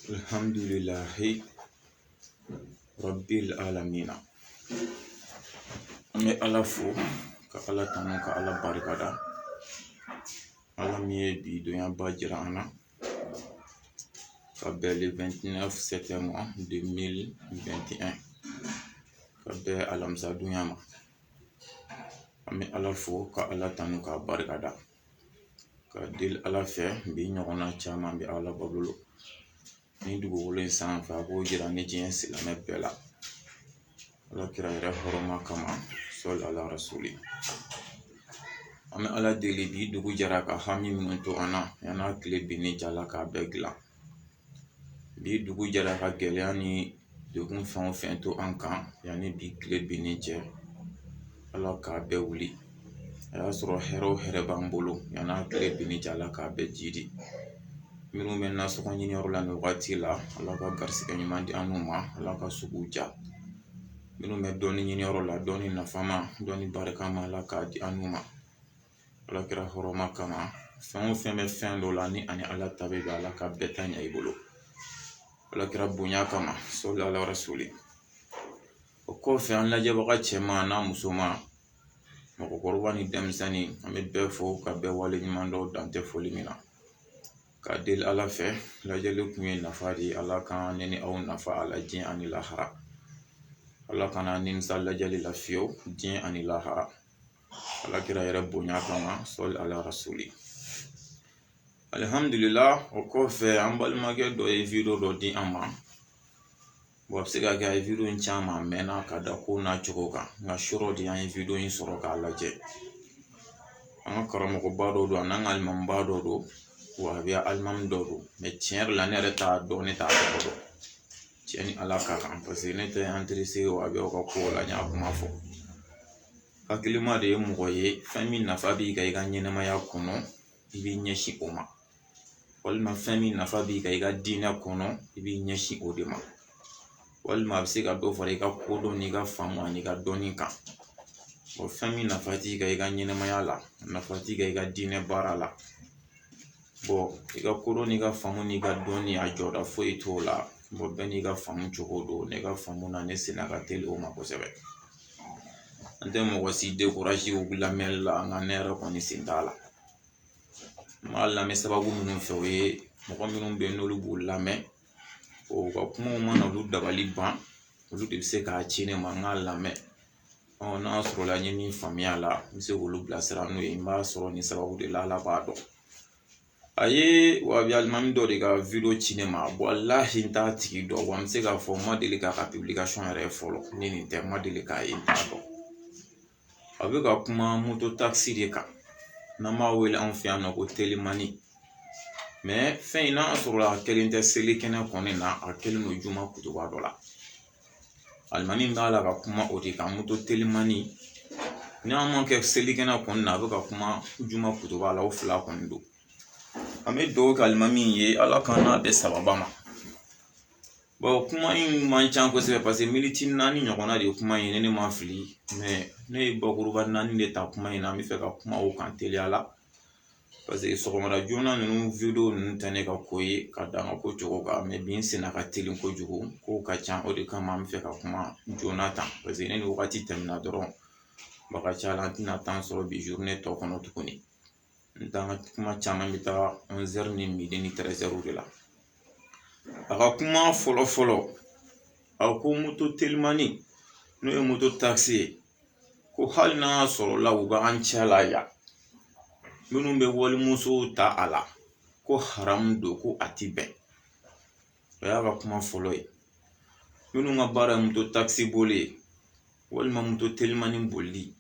Alhamdulillahi Rabbil Alamina. An bɛ Ala fo ka Ala tanu ka Ala barikada. Ala min ye bi donyaba jira an na ka bɛn le 29 septembre 2021 ka bɛn alamisa donya ma. An bɛ Ala fo ka Ala tanu ka barikada ka deli Ala fɛ bi ɲɔgɔnna caman bɛ Ala bolo ni dugukolo in sanfɛ a b'o jira ni diɲɛ silamɛ bɛɛ la. Ala kira yɛrɛ hɔrɔma kama sɔli ala rasuli. An bɛ Ala deli bi dugu jɛra ka hami minnu to an na yan'a tile binni jala k'a bɛɛ dilan. Bi dugu jɛra ka gɛlɛya ni degun fɛn o fɛn to an kan yanni bi tile binni cɛ. Ala k'a bɛɛ wuli. A y'a sɔrɔ hɛrɛ o hɛrɛ b'an bolo yan'a tile binni jala k'a bɛɛ jidi. Minnu bɛ nasɔngɔ ɲiniyɔrɔ la nin wagati la Ala ka garisigɛ ɲuman di an n'u ma, Ala ka suguw ja. Minnu bɛ dɔɔni ɲiniyɔrɔ la dɔɔni nafama dɔɔni barikama Ala k'a di an n'u ma. Ala kira hɔrɔma kama fɛn o fɛn bɛ fɛn dɔ la ni ani Ala ta bɛ bɛn Ala ka bɛɛ ta ɲɛ i bolo. Ala kira bonya kama sɔli ala rasuli. O kɔfɛ an lajɛbaga cɛman n'a musoman, mɔgɔkɔrɔba ni denmisɛnnin, an bɛ bɛɛ fo ka bɛɛ wale ɲuman dɔn dan tɛ foli min na. Ka deli Ala fɛ lajɛli kun ye nafa de ye. Ala kan ne ni aw nafa a la diɲɛ ani lahara. Ala kana nimisa lajɛli la fiyewu diɲɛ ani lahara. Ala kira yɛrɛ bonya kama sɔli ala rasuli. Alhamdulillah, o kɔfɛ an balimakɛ dɔ ye video dɔ di an ma. Bon a bɛ se ka kɛ a ye video in caman mɛnna ka da ko n'a cogo kan nka sɔrɔ de an ye video in sɔrɔ k'a lajɛ. An ka karamɔgɔba dɔ don a n'an ka alimamiba dɔ don wa a bɛ alimami dɔ don mɛ tiɲɛ yɛrɛ la ne yɛrɛ t'a dɔn, ne t'a tɔgɔ dɔn. Tiɲɛ ni Ala ka kan parce que ne tɛ intéressé wa a bɛ aw ka ko la n y'a kuma fɔ. Hakilima de ye mɔgɔ ye fɛn min nafa b'i kan i ka ɲɛnɛmaya kɔnɔ i b'i ɲɛsin o ma, walima fɛn min nafa b'i kan i ka diinɛ kɔnɔ i b'i ɲɛsin o de ma, walima a bɛ se ka dɔ fara i ka kodɔn n'i ka faamu ani i ka dɔnni kan. Bon fɛn min nafa t'i kan i ka ɲɛnɛmaya la, nafa t'i kan i ka diinɛ baara la. Bon i ka kodɔn n'i ka faamu n'i ka dɔnni a jɔda foyi t'o la. Bon bɛɛ n'i ka faamu cogo don, ne ka faamu na ne senna ka teli o ma kosɛbɛ. An tɛ mɔgɔ si découragé o lamɛnli la nka ne yɛrɛ kɔni sen t'a la. N b'a lamɛn sababu minnu fɛ o ye mɔgɔ minnu bɛ yen n'olu b'u lamɛn o ka kumaw mana olu dabali ban olu de bɛ se k'a ci ne ma n k'a lamɛn. N'a sɔrɔ la n ye min faamuya a la n bɛ se k'olu bilasira n'o ye, n b'a sɔrɔ ni sababu de la Ala b'a dɔn. A ye wahabi alimami dɔ de ka video ci ne ma, walahi n t'a tigi dɔn wa n bɛ se k'a fɔ n ma deli k'a ka publication yɛrɛ fɔlɔ, ne nin tɛ n ma deli k'a ye n t'a dɔn. A bɛ ka kuma moto taxi de kan n'an b'a wele anw fɛ yan nɔ ko telimani. Mais fɛn in n'a sɔrɔ a kɛlen tɛ seli kɛnɛ kɔni na, a kɛlen don juma kutuba dɔ la. Alimami b'a la ka kuma o de kan moto telimani. N'an ma kɛ seli kɛnɛ kɔni na a bɛ ka kuma juma kutuba la, o fila kɔni don. An bɛ dugawu kɛ alimami ye Ala k'an n'a bɛɛ sababa ma. Bon kuma in man ca kosɛbɛ parce que miniti 4 ɲɔgɔnna de ye kuma in, ne ma fili, mais ne ye bakuruba 4 de ta kuma in na, an bɛ fɛ ka kuma o kan teliya la parce que sɔgɔmada joona ninnu video ninnu tɛ ne ka ko ye ka da n ka ko cogo kan, mais bi n senna ka teli kojugu kow ka ca, o de kama an bɛ fɛ ka kuma joona tan parce que ne ni wagati tɛmɛna dɔrɔn a ka ca la an tɛna temps sɔrɔ bi journée tɔ kɔnɔ tuguni. N ka kuma caman bɛ taa 11h ni midi ni 13h de la. A ka kuma fɔlɔ fɔlɔ a ko moto telimani n'o ye moto taxi ye ko hali n'a sɔrɔ la u b'an cɛ la yan minnu bɛ walimusow ta a la ko haramu don ko a ti bɛn. O y'a ka kuma fɔlɔ ye. Minnu ka baara ye moto taxi boli ye walima moto telimani boli,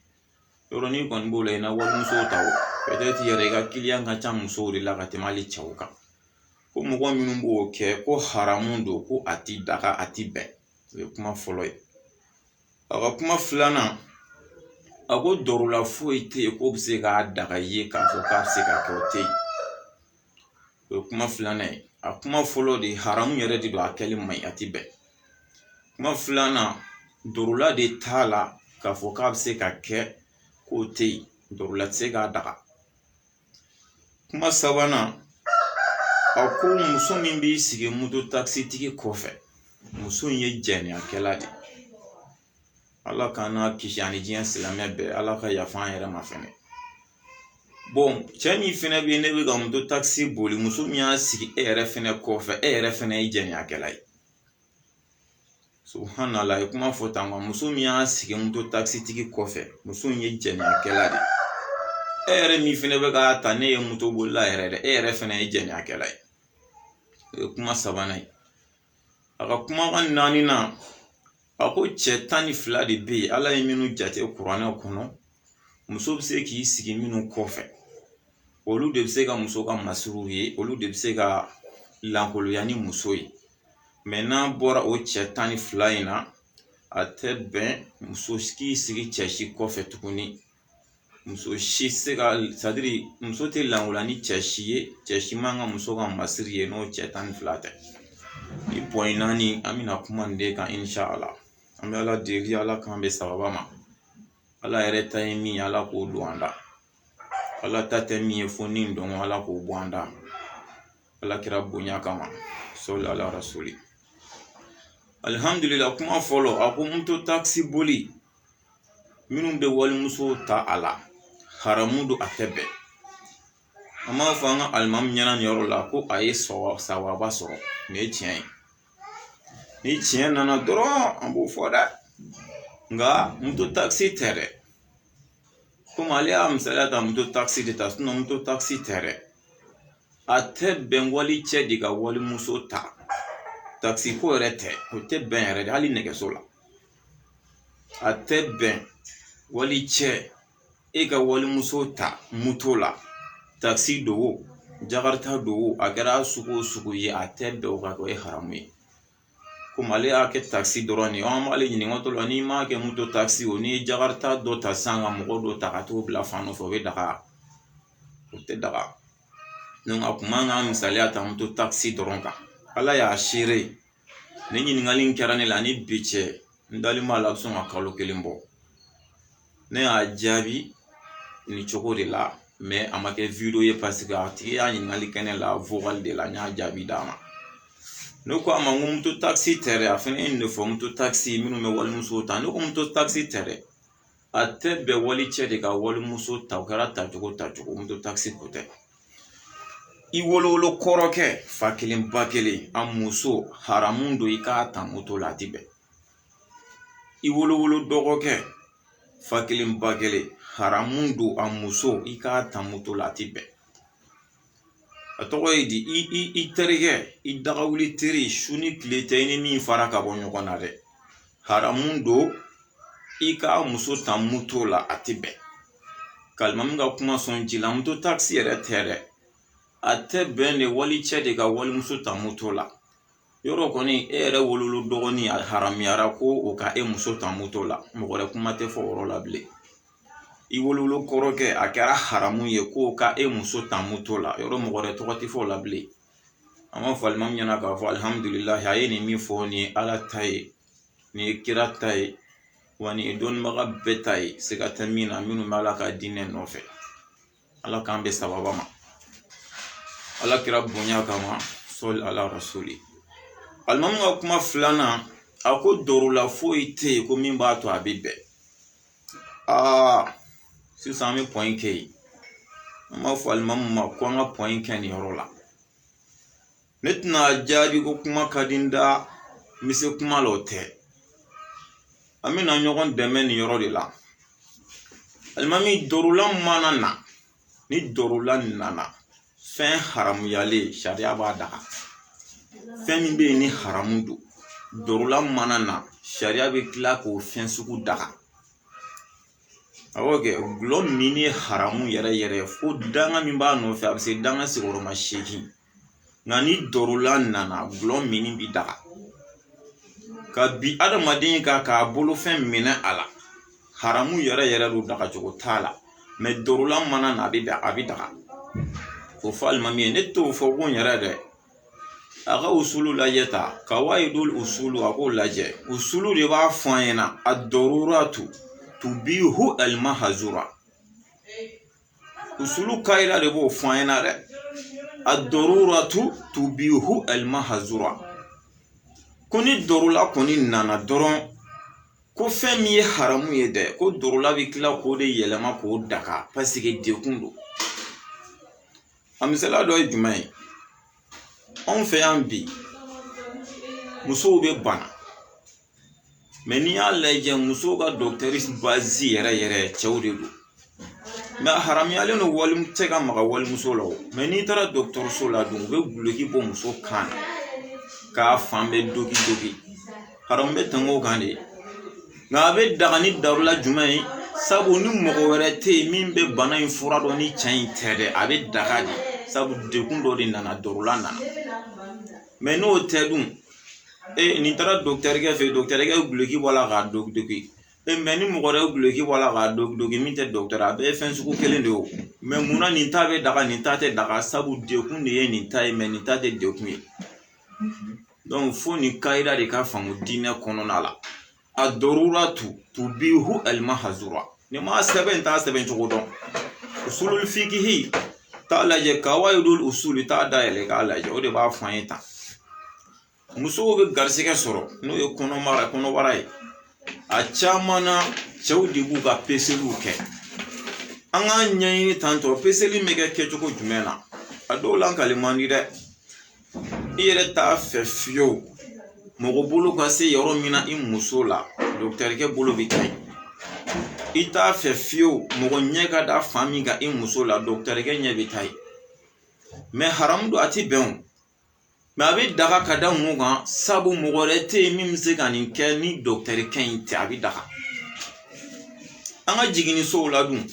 yɔrɔnin kɔni b'o la i na walimusow ta o, peut-être yɛrɛ i ka client ka ca musow de la ka tɛmɛ hali cɛw kan. Ko mɔgɔ minnu b'o kɛ ko haramu don ko a ti daga a ti bɛn. O ye kuma fɔlɔ ye. A ka kuma filanan a ko dɔrɔla foyi tɛ yen k'o bɛ se k'a daga ye k'a fɔ k'a bɛ se ka kɛ o tɛ yen. O ye kuma filanan ye. A kuma fɔlɔ de haramu yɛrɛ de don a kɛli man ɲi a ti bɛn. Kuma filanan dɔrɔla de t'a la k'a fɔ k'a bɛ se ka kɛ k'o tɛ yen, dɔrɔla tɛ se k'a daga. Kuma sabanan ako muso min b'i sigi moto taxi tigi kɔfɛ muso in ye jɛnɛyakɛla de ala kana kisi ani diɲɛ silamɛ bɛɛ ala ka yafa an yɛrɛ ma fɛnɛ bon cɛ min fɛnɛ bɛ ne bɛ ka moto taxi boli muso min y'a sigi e yɛrɛ fɛnɛ kɔfɛ e yɛrɛ fɛnɛ ye jɛnɛyakɛla ye subhanallah kuma fɔ tan nka muso min y'a sigi moto taxi tigi kɔfɛ muso in ye jɛnɛyakɛla de e yɛrɛ min fɛnɛ bɛ k'a ta ne ye moto bolila yɛrɛ dɛ e yɛrɛ fɛnɛ ye jɛnɛyakɛla ye o ye kuma sabanan ye a ka kumakan naaninan a ko cɛ 12 de bɛ yen ala ye minnu jate kuranɛ kɔnɔ muso bɛ se k'i sigi minnu kɔfɛ olu de bɛ se ka muso ka masiriw ye olu de bɛ se ka lankolonya ni muso ye mɛ n'an bɔra o cɛ 12 in na a tɛ bɛn muso k'i sigi cɛ si kɔfɛ tuguni muso si se ka sadiri muso tɛ lankolonya ni cɛ si ye cɛ si man ka muso ka masiri ye n'o cɛ 12 tɛ ni pɔyin naani an bɛna kuma nin de kan inshallah an bɛ ala deli ala k'an bɛ sababa ma ala yɛrɛ ta ye min ye ala k'o don an da ala ta tɛ min ye fo ni dɔn ala k'o bɔ an da ala kira bonya kama sɔli ala rasuli alhamdulillah kuma fɔlɔ a ko moto taxi boli minnu bɛ walimuso ta a la haramu don a tɛ bɛn an b'a fɔ an ka alimamu ɲɛna nin yɔrɔ la ko a ye sawaba sɔrɔ nin ye tiɲɛ ye ni tiɲɛ nana dɔrɔn an b'o fɔ dɛ nka moto taxi tɛ dɛ komi ale y'a misaliya ta moto taxi de ta moto taxi tɛ dɛ a tɛ bɛn wali cɛ de ka walimuso ta taxi ko yɛrɛ tɛ o tɛ bɛn yɛrɛ de hali nɛgɛso la a tɛ bɛn wali cɛ e ka walimuso ta moto la taxi do o jakarta do o a kɛra sugu o sugu ye a tɛ bɛn o ka kɛ o ye haramu ye komi ale y'a kɛ taxi dɔrɔn de ye an b'ale ɲininka o la n'i m'a kɛ moto taxi o n'i ye jakarta dɔ ta sisan ka mɔgɔ dɔ ta ka t'o bila fan dɔ fɛ o bɛ daga o tɛ daga donc a kun man kan misaliya ta moto taxi dɔrɔn kan ala y'a seere ni ɲininkali in kɛra ne la ni bi cɛ n dalen b'a la a bɛ sɔn ka kalo 1 bɔ ne y'a jaabi nin cogo de la mais a ma kɛ video ye parce que a tigi y'a ɲininkali kɛ ne la vocal de la n y'a jaabi d'a ma ne ko a ma n ko moto taxi tɛ dɛ a fɛnɛ ye nin de fɔ moto taxi minnu bɛ walimuso ta ne ko moto taxi tɛ dɛ a tɛ bɛn wali cɛ de ka walimuso ta o kɛra tacogo moto taxi ko tɛ i wolowolo kɔrɔkɛ fa kelen ba kelen a muso haramu don i k'a ta moto la a ti bɛn i wolowolo dɔgɔkɛ fa kelen ba kelen haramu don a muso i k'a ta moto la a ti bɛn a tɔgɔ ye di i terikɛ i dagawuli teri su ni tile tɛ i ni min fara ka bɔ ɲɔgɔn na dɛ haramu don i k'a muso ta moto la a ti bɛn kalimamu ka kuma sɔn ji la moto taxi yɛrɛ tɛ dɛ a tɛ bɛn de wali cɛ de ka walimuso ta moto la yɔrɔ kɔni e yɛrɛ wololo dɔgɔnin a haramuyara ko o ka e muso ta moto la mɔgɔ wɛrɛ kuma tɛ fɔ o yɔrɔ la bilen i wololo kɔrɔkɛ a kɛra haramu ye ko ka e muso ta moto la yɔrɔ mɔgɔ wɛrɛ tɔgɔ tɛ fɔ o la bilen an b'a fɔ alimamu ɲɛna k'a fɔ alhamdulilahi a ye nin min fɔ nin ye ala ta ye nin ye kira ta ye wa nin ye dɔnnibaga bɛɛ ta ye siga tɛ min na minnu bɛ ala ka diinɛ nɔfɛ ala k'an bɛ sababa ma ala kira bonya kama sɔli ala rasuli alimamu ka kuma filanan a ko dɔrɔla foyi tɛ yen ko min b'a to a bɛ bɛn sisan an bɛ pɔyin kɛ yen an b'a fɔ alimamu ma ko an ka pɔyin kɛ nin yɔrɔ la ne tɛna jaabi ko kuma ka di n da n bɛ se kuma la o tɛ an bɛna ɲɔgɔn dɛmɛ nin yɔrɔ de la alimami dɔrɔla mana na ni dɔrɔla nana fɛn haramuyalen sariya b'a daga fɛn min bɛ yen ni haramu don dɔrɔla mana na sariya bɛ tila k'o fɛn sugu daga awɔ kɛ gulɔ min ye haramu yɛrɛ yɛrɛ fo danga min b'a nɔfɛ a bɛ se danga sigiyɔrɔma 8 nka ni dɔrɔla nana gulɔ min bi daga ka bi adamaden kan k'a bolofɛn minɛ a la haramu yɛrɛ yɛrɛ don daga cogo t'a la mɛ dɔrɔla mana na a bɛ daga o fɔ alimami ye ne t'o fɔ ko n yɛrɛ dɛ a ka usulu lajɛ ta ka wayidul usulu a k'o lajɛ usulu de b'a fɔ an ɲɛna a daruratu tubihu almahzura usulu kayira de b'o fɔ an ɲɛna dɛ ad-daruratu tubihu al-mahzura. Koni dorula koni nana doron ko fɛn min ye haramu ye dɛ ko dorula bɛ tila k'o de yɛlɛma k'o daga parce que dekun don. A misaliya dɔ ye jumɛn ye? Anw fɛ yan bi musow bɛ bana mais n'i y'a lajɛ musow ka docteur base yɛrɛ cɛw de don. Mais a haramuyalen don wali tɛ ka maga walimuso la o, mais n'i taara dɔgɔtɔrɔso la dun u bɛ guloki bɔ muso kan na k'a fan bɛɛ dogi. Haramu bɛ tɛmɛ o kan de, nka a bɛ daga ni darula jumɛn ye? Sabu ni mɔgɔ wɛrɛ tɛ yen min bɛ bana in fura dɔn ni cɛ in tɛ dɛ, a bɛ daga de, sabu dekun dɔ de nana, darula nana. Mais n'o tɛ dun, nin taara dɔgɔtɔrikɛ fɛ yen, dɔgɔtɔrikɛ guloki bɔ la k'a dogi. Mais ni mɔgɔ wɛrɛ guloki bɔ la k'a dogi min tɛ dɔgɔtɔrɔ, a bɛɛ ye fɛn sugu kelen de o. Mais munna nin ta bɛ daga nin ta tɛ daga? Sabu dekun de ye nin ta ye mais nin ta tɛ dekun ye. Donc fo nin kaida de ka faamu diinɛ kɔnɔna la. ad-daruratu tubihu al-mahzura. Ni ma sɛbɛn t'a sɛbɛn cogo dɔn. Usulul fiqhi t'a lajɛ, qawaidul usul t'a dayɛlɛ k'a lajɛ, o de b'a fɔ an ye tan. Musow bɛ garisɛgɛ sɔrɔ n'o ye kɔnɔbara ye. A caman na cɛw de b'u ka peseliw kɛ. An k'a ɲɛɲini tantɔ peseli bɛ kɛ kɛcogo jumɛn na? A dɔw la nkali man di dɛ. I yɛrɛ t'a fɛ fiyewu mɔgɔ bolo ka se yɔrɔ min na i muso la, dɔgɔtɔrikɛ bolo bɛ taa yen. I t'a fɛ fiyewu mɔgɔ ɲɛ ka da fan min kan i muso la, dɔgɔtɔrikɛ ɲɛ bɛ taa yen. Mais haramu don a tɛ bɛn o. Mais a bɛ daga ka da mun kan? Sabu mɔgɔ wɛrɛ tɛ yen min bɛ se ka nin kɛ ni dɔgɔtɔrikɛ in tɛ, a bɛ daga. An ka jiginnisow la dun,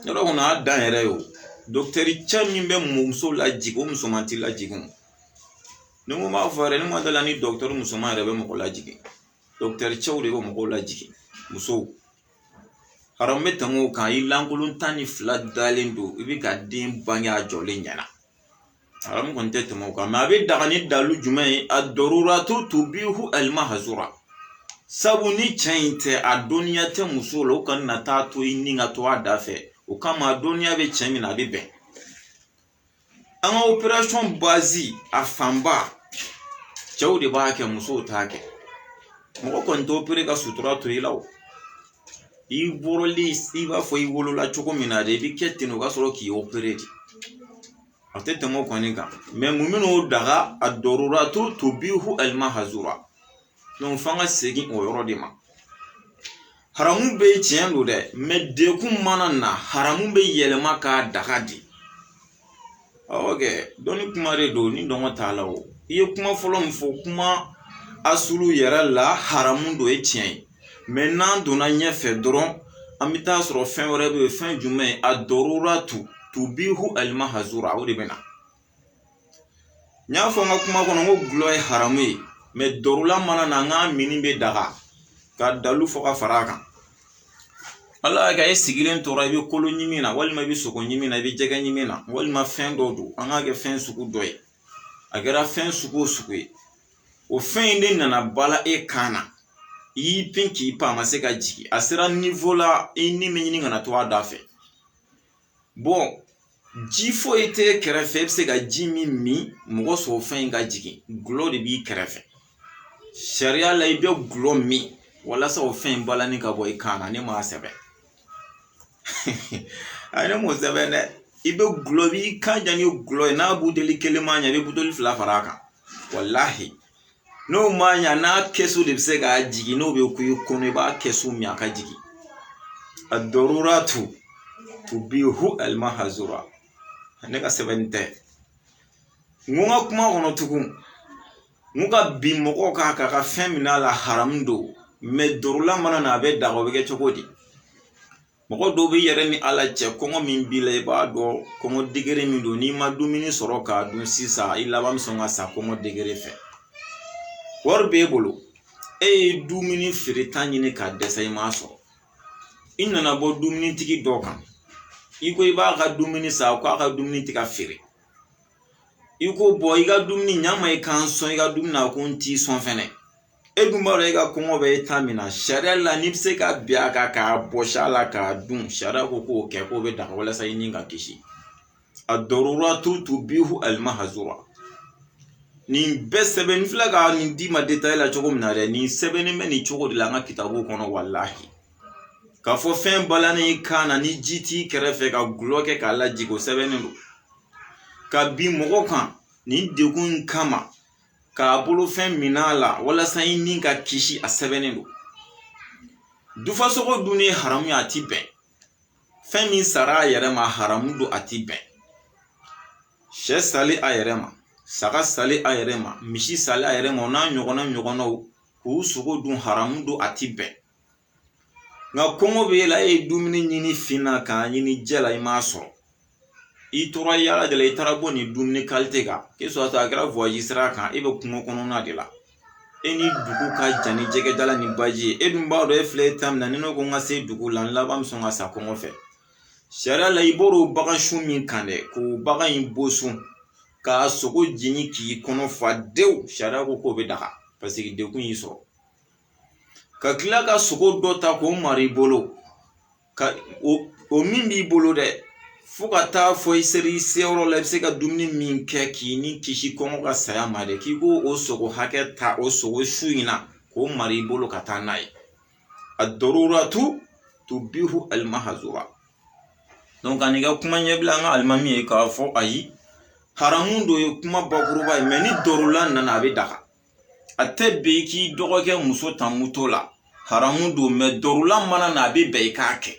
yɔrɔ kɔnɔ a dan yɛrɛ ye o. Dɔgɔtɔricɛ min bɛ muso lajigin o musoman tɛ lajigin. Ni ko b'a fɔ yɛrɛ, ne ma dala ni dɔgɔtɔrɔ musoman yɛrɛ bɛ mɔgɔ lajigin. Dɔgɔtɔricɛw de bɛ mɔgɔw lajigin, musow. Haramu bɛ tɛmɛ o kan, i lankolon 12 dalen don, i bɛ ka den bange a jɔlen ɲɛna. Haramu kɔni tɛ tɛmɛ o kan, mais a bɛ daga ni dalu jumɛn ye? ad-daruratu tubihu al-mahzura. Sabu ni cɛ in tɛ, a dɔnniya tɛ muso la, o kana na taa to i ni ka to a da fɛ. O kama a dɔnniya bɛ cɛ min na a bɛ bɛn. An ka opération base a fanba cɛw de b'a kɛ, musow t'a kɛ. Mɔgɔ kɔni tɛ opéré ka sutura to i la o. I bɔrɔli i b'a fɔ i wolola cogo min na de, i bɛ kɛ ten o ka sɔrɔ k'i opéré de. A tɛ tɛmɛ o kɔni kan. Mais mun bɛ n'o daga? ad-daruratu tubihu al-mahzura. Donc f'an ka segin o yɔrɔ de ma. Haramu bɛ tiɲɛ don dɛ, mais dekun mana na, haramu bɛ yɛlɛma k'a daga de. Ok, dɔnni kuma de don, ni dɔngɔ t'a la o. I ye kuma fɔlɔ min fɔ, kuma asulu yɛrɛ la haramu don ye tiɲɛ ye. Mais n'an donna ɲɛfɛ dɔrɔn, an bɛ taa sɔrɔ fɛn wɛrɛ bɛ yen, fɛn jumɛn ye? ad-daruratu tubihu al-mahzura, o de bɛ na. N y'a fɔ n ka kuma kɔnɔ, n ko gulɔ ye haramu ye, mais darula mana na, n ka mini bɛ daga ka dalu fɔ ka fara a kan. Ala y'a kɛ e sigilen tora i bɛ kolo ɲimi na, walima i bɛ sogo ɲimi na, i bɛ jɛgɛ ɲimi na, walima fɛn dɔ don, an k'a kɛ fɛn sugu dɔ ye. A kɛra fɛn sugu o sugu ye. O fɛn in de nana bala e kan na. I y'i pin k'i pan, a ma se ka jigin. A sera niveau la, i ni bɛ ɲini ka na to a da fɛ. Bon, ji foyi tɛ kɛrɛfɛ, e bɛ se ka ji min mɔgɔ sɔrɔ fɛn in ka jigin. Gulɔ de b'i kɛrɛfɛ. Sariya la i bɛ gulɔ min walasa o fɛn in balani ka bɔ i kan na, ne m'a sɛbɛn. A ne m'o sɛbɛn dɛ. I bɛ gulɔ b'i kan ja ni gulɔ ye, n'a buteli kelen ma ɲɛ, i bɛ buteli 2 fara a kan. Walahi. N'o ma ɲɛ, n'a kɛsu de bɛ se k'a jigin, n'o bɛ ku i kɔnɔ, i b'a kɛsu min a ka jigin. ad-daruratu tubihu al-mahzura. Ne ka sɛbɛn tɛ. N ko n ka kuma kɔnɔ tugun, n ka bi mɔgɔw k'a ka fɛn min a la haramu don, mais darula mana na a bɛ daga, o bɛ kɛ cogo di? Mɔgɔ dɔw bɛ yɛrɛ ni Ala cɛ, kɔngɔ min b'i la i b'a dɔn kɔngɔ degré min don, n'i ma dumuni sɔrɔ k'a dun sisan, i laban bɛ sɔn ka sa kɔngɔ degré fɛ. Wari b'e bolo, e ye dumuni feereta ɲini k'a dɛsɛ i m'a sɔrɔ. I nana bɔ dumunitigi dɔ kan, i ko i b'a ka dumuni san, k'a ka dumuni tɛ ka feere. I ko bɔn i ka dumuni ɲa ma i kan sɔn i ka dumuni na, ko n t'i sɔn fɛnɛ. E dun b'a dɔn e ka kɔngɔ bɛ e ta min na, sariya la n'i bɛ se ka bin a kan k'a bɔsi a la k'a dun, sariya ko k'o kɛ, k'o bɛ daga walasa i ni ka kisi. ad-daruratu tubihu al-mahzura. Ni bɛɛ sɛbɛnni filɛ ka nin di ma détail la cogo min na dɛ, nin sɛbɛnni bɛ nin cogo de la an ka kitabu kɔnɔ wallahi. K'a fɔ fɛn balannen kan na ni ji t'i kɛrɛfɛ ka gulɔ kɛ k'a lajigin o sɛbɛnnen don. Ka bin mɔgɔ kan nin degun kama k'a bolo fɛn min'a la walasa i ni ka kisi a sɛbɛnnen don. Dufasogo dun ye haramu ye a ti bɛn. Fɛn min sara a yɛrɛ ma haramu don a ti bɛn. Sɛ sali a yɛrɛ ma, saga sali a yɛrɛ ma, misi sali a yɛrɛ ma, o n'a ɲɔgɔnnaw k'u sogo dun haramu don a ti bɛn. Nka kɔngɔ b'e la, e ye dumuni ɲini finna k'a ɲini jɛ la i m'a sɔrɔ. I tora yala de la, i taara bɔ nin dumuni qualité kan, k'e soit a kɛra voyage sira kan, e bɛ kungo kɔnɔna de la. E ni dugu ka jan ni jɛgɛdala ni baji ye. E dun b'a dɔn e filɛ e ta min na, ni ne ko n ka se dugu la, n laban bɛ sɔn ka sa kɔngɔ fɛ. Sariya la i bɔr'o bagan sun min kan dɛ, k'o bagan in bɔ sun k'a sogo jeni k'i kɔnɔ fa dewu, sariya ko k'o bɛ daga parce que dekun y'i sɔrɔ. Ka tila ka sogo dɔ ta k'o mara i bolo, o min b'i bolo dɛ, fo ka taa fɔ i sera i seyɔrɔ la i bɛ se ka dumuni min kɛ k'i ni kisi kɔngɔ ka saya ma dɛ, k'i ko o sogo hakɛ ta o sogo su in na k'o mara i bolo ka taa n'a ye. ad-daruratu tubihu al-mahzura. Donc ani ka kuma ɲɛbila an ka alimami ye k'a fɔ ayi, haramu do ye kuma bakuruba ye, mais ni darula nana a bɛ daga. A tɛ bɛn i k'i dɔgɔkɛ muso ta moto la, haramu do, mais darula mana na a bɛ bɛn i k'a kɛ.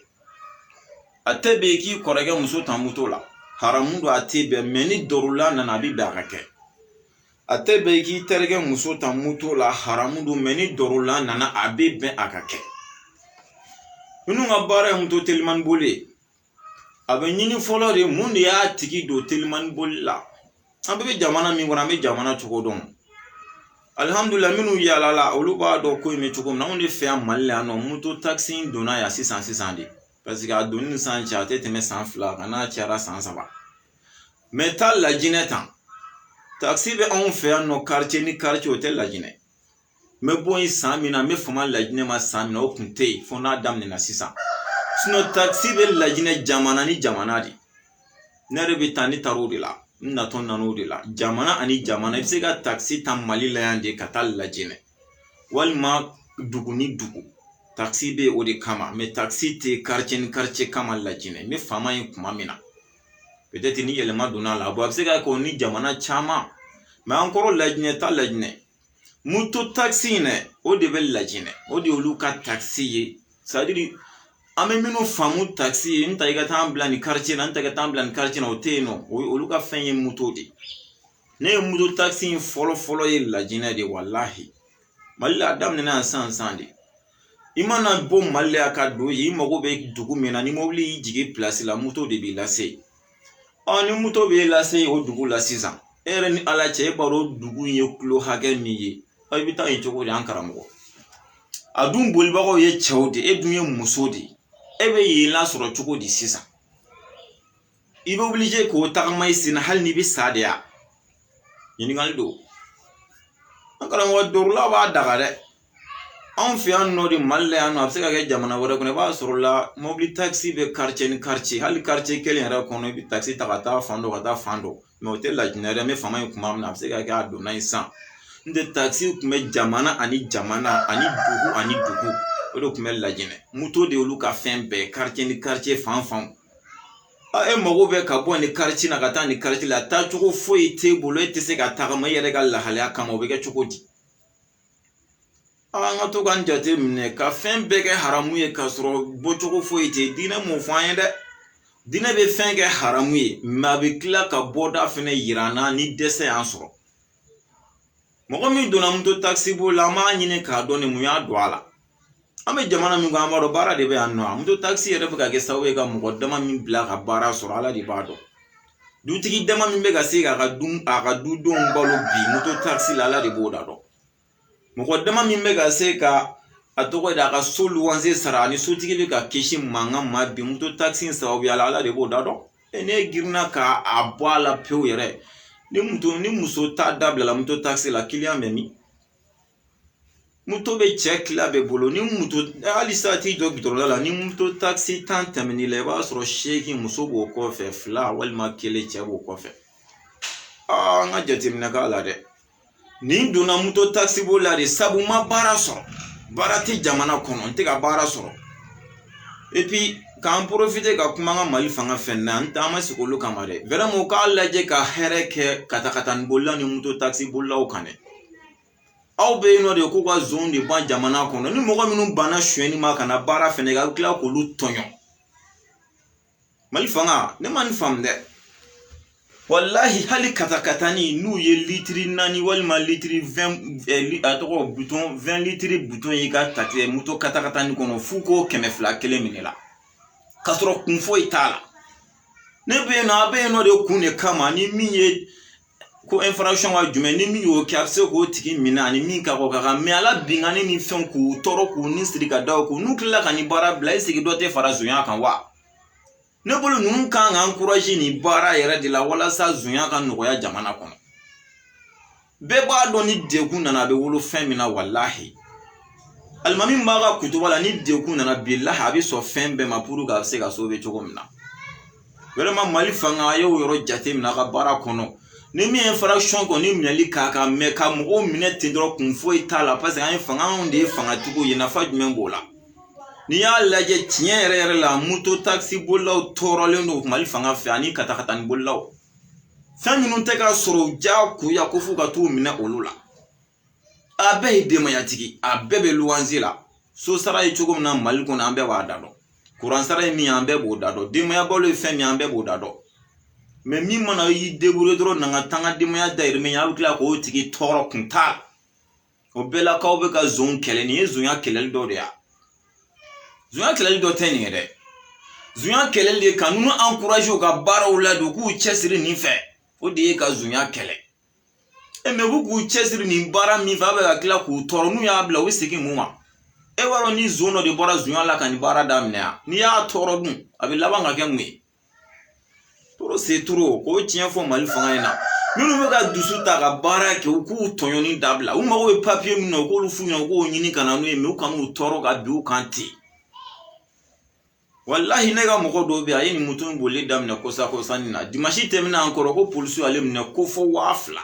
A tɛ bɛn i k'i kɔrɔkɛ muso ta moto la, haramu do a tɛ bɛn, mais ni darula nana a bɛ bɛn a ka kɛ. A tɛ bɛn i k'i terikɛ muso ta moto la, haramu do, mais ni darula nana a bɛ bɛn a ka kɛ. Minnu ka baara ye moto telimani boli ye, a bɛ ɲini fɔlɔ de mun de y'a tigi don telimani boli la. An bɛɛ bɛ jamana min kɔnɔ an bɛ jamana cogo dɔn. Alhamdulillah minnu yaalala olu b'a dɔn ko in bɛ cogo min na. Anw de fɛ yan Mali la yan nɔ moto taxi donna yan sisan de, parce que a donni ni san cɛ a tɛ tɛmɛ san 2 kan, n'a cayara san 3. Mais taa Lajinɛ tan, taxi bɛ anw fɛ yan nɔ quartier ni quartier o tɛ Lajinɛ. N bɛ bɔ yen san min na, n bɛ fama Lajinɛ ma san min na o tun tɛ yen fo n'a daminɛna sisan. Sinon taxi bɛ Lajinɛ jamana ni jamana de. Ne yɛrɛ bɛ taa ne taara o de la, n natɔ nana o de la. Jamana ani jamana i bɛ se ka taxi ta Mali la yan de ka taa Lajinɛ, walima dugu ni dugu taxi bɛ o de kama, mais taxi tɛ quartier ni quartier kama Lajinɛ. N bɛ fama yen kuma min na, peut-être ni yɛlɛma donna la, bon a bɛ se ka kɛ o ni jamana caman, mais encore Lajinɛ ta Lajinɛ. Moto taxi in dɛ o de bɛ Lajinɛ, o de olu ka taxi ye, c'est à dire an bɛ minnu faamu taxi ye, n ta i ka taa bila nin quartier la, n ta i ka taa bila nin quartier la, o tɛ yen nɔ, olu ka fɛn ye moto de. Ne ye moto taxi in fɔlɔ ye Lajinɛ de wallahi. Mali la a daminɛna yan san de. I mana bɔ Mali la ka don yen, i mago bɛ dugu min na, ni mobili y'i jigin place la, moto de b'i lase. Ni moto b'e lase o dugu la sisan, e yɛrɛ ni Ala cɛ e b'a dɔn dugu in ye kilo hakɛ min ye, i bɛ taa yen cogo di an karamɔgɔ? A dun bolibagaw ye cɛw de, e dun ye muso de. E bɛ yen lasɔrɔ cogo di sisan? I bɛ obligé k'o tagama i sen na hali n'i bɛ sa de ya? Ɲininkali don. An karamɔgɔ darula b'a daga dɛ. Anw fɛ yan nɔ de Mali la yan nɔ a bɛ se ka kɛ jamana wɛrɛ kɔnɔ i b'a sɔrɔ la mobili taxi bɛ quartier ni quartier, hali quartier kelen yɛrɛ kɔnɔ i bɛ taxi ta ka taa fan dɔ ka taa fan dɔ, mais o tɛ Lajinɛ dɛ. N bɛ fama yen kuma min na a bɛ se ka kɛ a donna yen sisan. N tɛ taxi tun bɛ jamana ani jamana ani dugu ani dugu, o de tun bɛ Lajinɛ. Moto de olu ka fɛn bɛɛ quartier ni quartier fan fan. E mago bɛ ka bɔ nin quartier na ka taa nin quartier la, taa cogo foyi t'e bolo, e tɛ se ka tagama i yɛrɛ ka lahalaya kama, o bɛ kɛ cogo di? An ka to k'an jate minɛ ka fɛn bɛɛ kɛ haramu ye k'a sɔrɔ bɔcogo foyi tɛ, diinɛ m'o fɔ an ye dɛ. Diinɛ bɛ fɛn kɛ haramu ye, mais a bɛ tila ka bɔda fɛnɛ yira an na ni dɛsɛ y'an sɔrɔ. Mɔgɔ min donna moto taxi boli la an b'a ɲini k'a dɔn ni mun y'a don a la. An bɛ jamana min kɔnɔ an b'a dɔn baara de bɛ yan nɔ. Moto taxi yɛrɛ bɛ ka kɛ sababu ye ka mɔgɔ dama min bila ka baara sɔrɔ, Ala de b'a dɔn. Dutigi dama min bɛ ka se k'a ka dudenw balo bi moto taxi la, Ala de b'o da dɔn. Mɔgɔ dama min bɛ ka se ka a tɔgɔ ye a ka so luwanse sara ani sotigi bɛ ka kisi mankan ma bi moto taxi in sababuya la, Ala de b'o da dɔn. Ne girinna k'a bɔ a la pewu yɛrɛ, ni muso t'a dabila la moto taxi la, client bɛ min? Muto be check la be bolo ni muto ali sati do gidoro la ni muto taxi tan tamini le ba soro sheki muso bo ko fe fla wal ma kele che bo ko fe nga jatim na kala de ni dona muto taxi bo la de sabu ma bara soro bara ti jamana kono nte ka bara soro et puis quand profiter ka kuma nga mali fanga fenna anta ma sikolo kamare vraiment ka laje ka hereke katakatan bolla ni muto taxi bolla o kane aw be no de ko kwa zone de ban jamana kono ni mogo minu bana shweni ma kana bara fene ga kila ko lu tonyo mali fanga ne man famde wallahi hali katakatani nu ye litri nani wal ma litri 20 atoko bouton 20 litri bouton yi ka takle muto katakatani kono fuko kemefla kele minela kasro kunfo itala ne be no de kune kama ni miye ko infraction wa jume ni mi yo kapse ko tiki mina ni mi ka ko ka me ala bingani ni fen ku toro ku ni strika daw ku nukla ka ni bara blaise ki dote fara zunya kan wa ne bolo nun kan encourager ni bara yere de la wala sa zunya kan no ya jamana kono be ba do ni deku nana be wolo fen mina wallahi almami maga kutu wala ni deku nana billahi abi so fen be mapuru ga se ga so be choko mina vraiment mali fanga yo yoro jate mina ka bara kono ni mi infraction ko ni minali kaka me ka mo minute tindro kun foi tala parce que an fanga on de fanga tugo yena fa jumen bola ni ya laje tiere la moto taxi bola toro le no mali fanga fe ani kata ni bola fan nun te ka soro ja ku ya ko fu ka tu mina olula abe de ma yatigi abe be luanzila so sara yi chugo na mali ko na ambe wa dado kuran sara mi ambe bo dado de ma ya bolo fe mi ambe bo dado mais mi mana yi débrouiller dro nanga tanga dimaya daire me yaw kila ko tigi toro kunta o bela ka obe ka zone kele ni zunya kele do ya zunya kele do teni re zunya kele de kanunu encourager o ka bara o la do ku chesiri ni fe o de ka zunya kele e me bu ku chesiri ni bara mi va ba kila ku toro nu ya bla o siki muma e waro ni zone de bara zunya la kan bara damne ni ya toro dun abi labanga kengwe toro c'est trop ko tien fo mali fanga ina minu be ka dusu ta ka bara ke ku tonyoni dabla u mago be papier mino ko lu funya ko nyini kana no e me ka mu toro ka bi u kanti wallahi ne ga moko do be ayi ni mutun bolle damna ko sa nina dimashi temina encore ko police ale mna ko fo wafla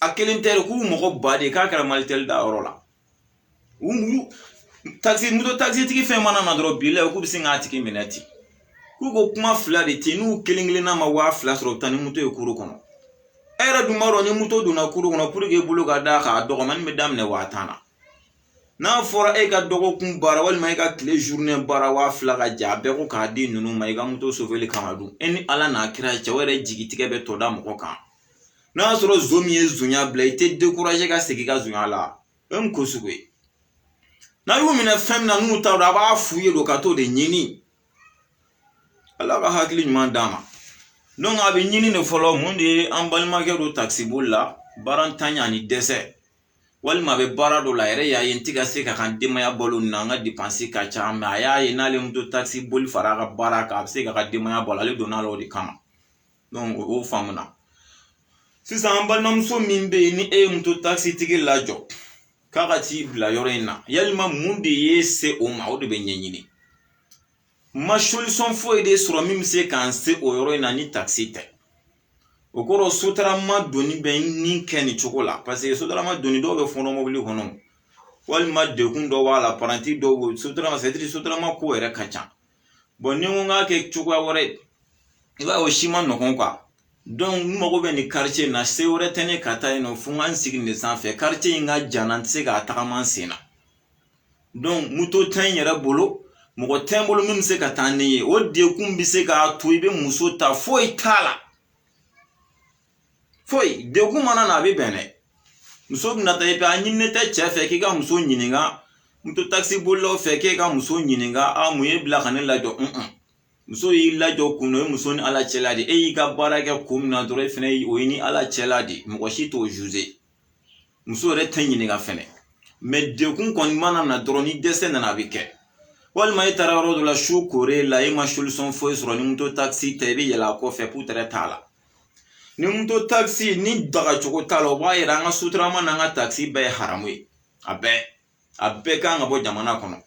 akelenter ku moko bade ka kara maltel da orola taxi muto taxi tiki fe mana na dro bile ko bisinga tiki minati kuko kuma fla de tenu kelingile na ma wa fla soro tani muto e kuru kono era du maro ni muto du na kuru kono pour que bulu ga da ka dogo man me damne watana na fora e ga dogo kum bara wal mai ga clé journée bara wa fla ga jabe ko ka di nunu mai ga muto soveli kamadu eni ala na kira chawere jigitike be to da mo kan na soro zomi e zunya blaite décourager ga seki ga zunya la ko sugwe na yu mina fem na nu ta da ba fuye do ka to de nyini ala ka hakili nyman dama donc abi nyini ne folo mundi ambalma ke do taxi bolla barantanya ni dese walma be barado la ere ya yentiga se ka kan dimaya bolu nanga dépenser ka chama ya ina le muto taxi bol faraga baraka se ka dimaya bola le donalo di kama donc o famuna si sa ambalma mso mimbe ni e muto taxi tigi lajo kaka ti bla yorena yalma mundi yese o ma o de be nyini ma solution fo ide sura mim se kan se o yoro na ni taxi te o koro sutra ma doni be ni keni chokola parce que sutra ma doni do be fono mobili hono wal ma de kun do wala paranti do sutra ma setri sutra ma ko ere kacha bon ni nga ke chokwa wore iba o shima no kon kwa donc mo go be ni quartier na se ore tene kata no fungan signe sans fait quartier nga janan se ga tagaman sena donc muto tan yera bolo mogo tembolo mim se ka taniye o de kumbi se ka tuibe muso ta foi tala foi de kumana na be bene muso na ta ipe anyine te chefe ki ga muso nyininga muto taxi bollo fe ke ga muso nyininga amuye bla kanel la do muso yi la do kuno muso ni ala cheladi e yi ga baraka kumna dore fene o yini ala cheladi mogo shito juze muso re tanyiniga fene mais de kun kon mana na droni dese na bike wal may tararo de la shukure la ima solution fo sur ni muto taxi tebe yala ko fe putere tala ni muto taxi ni daga choko tala ba ira nga sutra ma nga taxi be haramwe abe kan ga bo jamana kono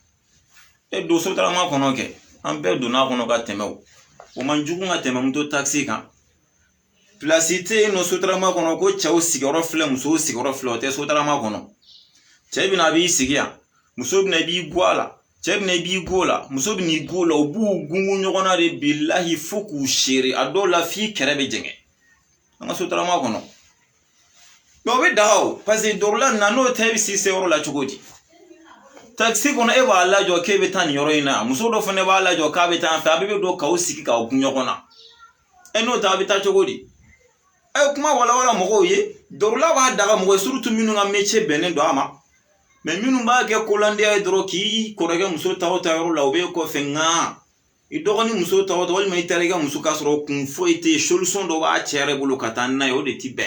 e do so tara ma kono ke ambe do na kono ka teme o man jugu ga teme muto taxi kan placité no so tara ma kono ko chaw sigoro fle muso sigoro fle o te so tara ma kono chebi na bi sigia muso na bi gwala chebi na bi gola muso bi ni gola o bu gungu nyogona de billahi fuku shiri adola fi kerebe jenge anga so tara ma kono no be dawo parce que dorla nano tabi si se oro la chugodi taxi kono e ba la jo kebe tan yoro ina muso do fane ba la jo ka be tan fa be do ka o siki ka o nyogona e no ta be ta chugodi ay kuma wala mo ye dorla ba daga mo surtout minu nga métier benen do ama mais minu ba ke kolande ay dro ki ko rega muso tawo tayro la obe ko fenga I dogoni muso tawo wal mai tarega muso kasro kun foite solution do ba chere bulu katana yo de tibe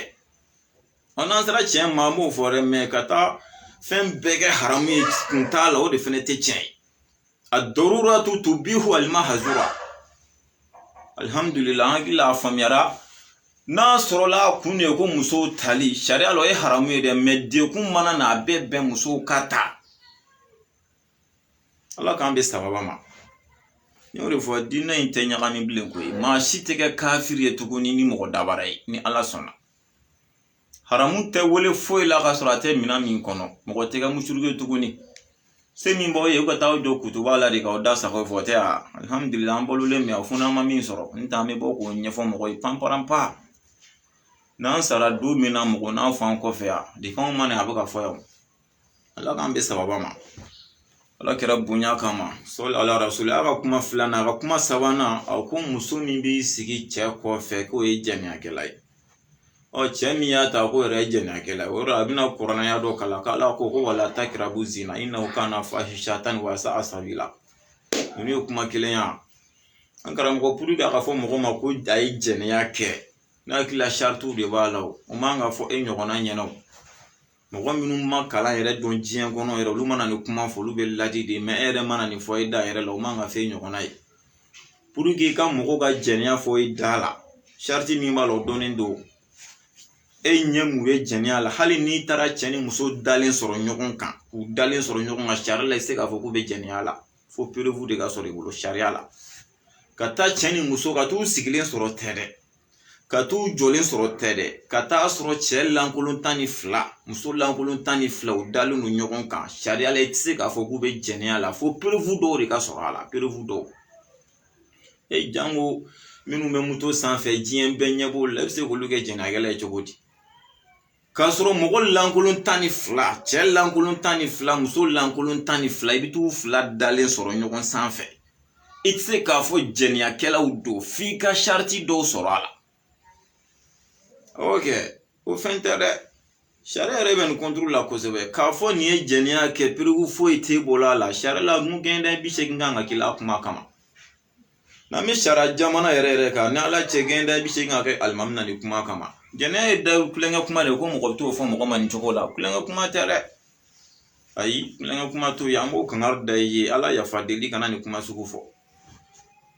onan sara chen mamu fore me kata fem bege harami kuntala o de fenete chen ad-daruratu tubihu al-mahzura alhamdulillah gila famyara na sorola kunne ko muso tali sharia lo e haramu de medde kun mana na bebe muso kata Allah kan be sababa ma nyore fo dina intenya kami bilen ko ma shitege kafir ye tuguni ni mo dabarai ni Allah sona haramu te wole fo ila ka sorate mina min kono mo tega mushurge tuguni se min bo ye ko taw do kutuba la de ka oda sa ko fote alhamdulillah ambolule me afuna ma min soro nta me bo ko nyefo mo ko pamparampa nan sara du mina mo na fan ko fe ya de kan man abuka fo ya Allah kan be sababa ma Allah kira bunya kama sol ala rasul aga kuma fulana aga kuma sabana au ko musumi bi sigi che ko fe ko e jami'a kelai o chemiya ta ko re jami'a kelai o rabina qur'ana ya do kala kala ko wala takrabu zina innahu kana fahishatan wa sa'a sabila ni kuma kelenya an karam ko puru da ka fo mo ma ko dai jami'a ke na kila shartu de balaw o manga fo e nyogona nyeno mo minnu ma kala yɛrɛ don diɲɛ kɔnɔ yɛrɛ olu mana ni kuma fɔ olu bɛ ladi de mais e yɛrɛ mana ni fɔ i da yɛrɛ la o man ka fɛ ɲɔgɔnna ye pour que ka mɔgɔ ka jɛnɛya fɔ i da la sharti min b'a la o dɔnnen don e ɲɛ mun ye jɛnɛya la hali n'i taara cɛ ni muso dalen sɔrɔ ɲɔgɔn kan k'u dalen sɔrɔ ɲɔgɔn kan sariya la i se k'a fɔ k'u bɛ jɛnɛya la fo preuve de ka sɔrɔ i bolo sariya la ka taa cɛ ni muso ka t'u sigilen sɔrɔ tɛ dɛ ka t'u jɔlen sɔrɔ tɛ dɛ ka taa sɔrɔ cɛ lankolon 12 muso lankolon 12 u dalen no ɲɔgɔn kan sariya la i tɛ se k'a fɔ k'u bɛ jɛnɛya la fo preuve dɔw de ka sɔrɔ a la preuve dɔw e jango minnu bɛ moto sanfɛ diɲɛ bɛɛ ɲɛ b'o la i bɛ se k'olu kɛ jɛnɛyakɛla ye cogo di k'a sɔrɔ mɔgɔ lankolon 12 cɛ lankolon 12 muso lankolon 12 i bɛ t'u fila dalen sɔrɔ ɲɔgɔn sanfɛ i tɛ se k'a fɔ jɛnɛyakɛlaw don f'i ka sharti dɔw sɔrɔ a la. Ok, o fente de sharia reben kontrol la kosebe ka fo ni e jenia ke prigu fo ite bola la sharia la mu genda bi sheginga ngakila kuma kama na mi shara jamana yere ka na ala che genda bi sheginga ke almamna ni kuma kama jene da kulenga kuma le ko mo ko to fo mo ko mani chokola kulenga kuma tere ayi kulenga kuma to yambo kangar da yi ala ya fadeli kana ni kuma suku fo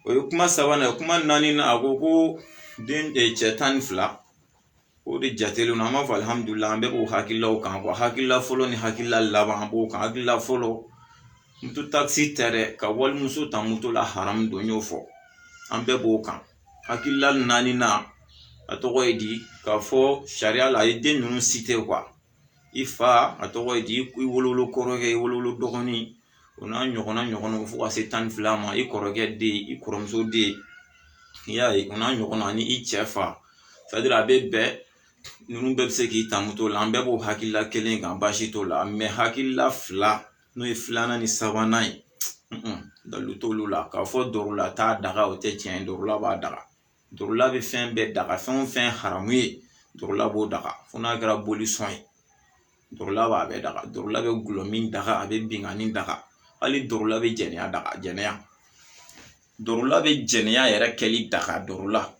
o kuma sabana kuma nani na agogo den e chetan fla o de jatelu na ma fa alhamdulillah ambe ko hakilla kan ko hakilla folo ni hakilla laban bo kan hakilla folo mutu taxi tere ka wal muso ta mutu la haram do nyofo ambe bo kan hakilla nani na atogo edi ka fo sharia la ide nunu cité quoi ifa atogo edi ku wololo koroge wololo dogoni ona nyogona fo ka setan flama I koroge de I koromso de ya ona nyogona ni I chefa c'est-à-dire abebe nunu bɛ se k'i tamuto la an bɛɛ b'o hakilila kelen kan baasi t'o la mais hakilila fila n'o ye filanan ni sabanan ye dalu t'olu la k'a fɔ dɔrɔla t'a daga o tɛ tiɲɛ dɔrɔla b'a daga dɔrɔla bɛ fɛn bɛɛ daga fɛn o fɛn haramu ye dɔrɔla b'o daga fo n'a kɛra bolisɔn ye dɔrɔla b'a bɛɛ daga dɔrɔla bɛ gulɔmin daga a bɛ binkani daga hali dɔrɔla bɛ jɛnɛya daga jɛnɛya dɔrɔla bɛ jɛnɛya yɛrɛ kɛli daga dɔrɔla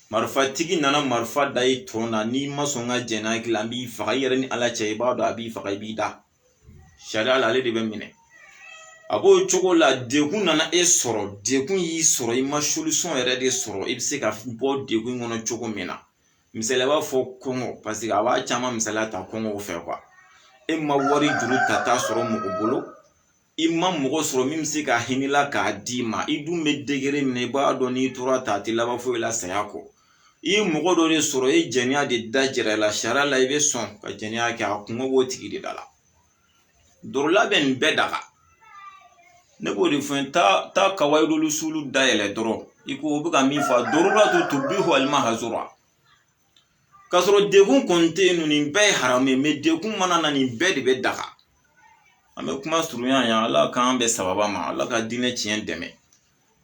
marfa tigi nana marfa dai tona ni masonga jena kila bi faga yere ni ala cey ba do abi faga bi da sharia la le de be mine abo chogo la dekun nana e soro dekun yi soro I ma solution yere de soro I be se ka bo dekun ngono chogo mina misele ba fo kongo parce que aba chama misele ta kongo fe quoi e ma wari juru tata sɔrɔ mɔgɔ bolo i ma mɔgɔ sɔrɔ min bɛ se ka hinɛla k'a d'i ma i dun bɛ degere min na i b'a dɔn n'i tora ta a tɛ laban foyi la saya kɔ i ye mɔgɔ dɔ de sɔrɔ i jɛnɛya de da jɛra la sariya la i bɛ sɔn ka jɛnɛya kɛ a kungo b'o tigi de da la dɔrɔla bɛ nin bɛɛ daga ne b'o de fɔ ta kawayidolu sulu dayɛlɛ dɔrɔn i ko o bɛ ka min fɔ dɔrɔla to bihu alima hazura k'a sɔrɔ degun kɔni tɛ yen nin bɛɛ ye haramu ye mais degun mana na nin bɛɛ de bɛ daga an bɛ kuma surunya yan ala k'an bɛ sababa ma ala ka diinɛ tiɲɛ dɛmɛ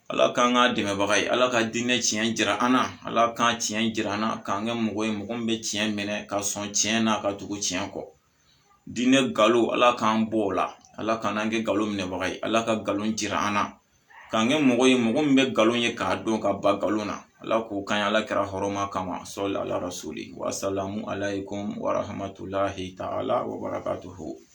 ala k'an ka dɛmɛbaga ye ala ka diinɛ tiɲɛ jira an na ala k'an tiɲɛ jira an na k'an kɛ mɔgɔ ye mɔgɔ min bɛ tiɲɛ minɛ ka sɔn tiɲɛ na ka tugu tiɲɛ kɔ diinɛ nkalon ala k'an bɔ o la ala k'an kɛ nkalon minɛbaga ye ala ka nkalon jira an na k'an kɛ mɔgɔ ye mɔgɔ min bɛ nkalon ye k'a dɔn ka ba nkalon na ala k'o kan ala kɛra hɔrɔma kama sɔli ala rasuli wasalamu alaykum wa rahmatulahi ta'ala wa barakatuhu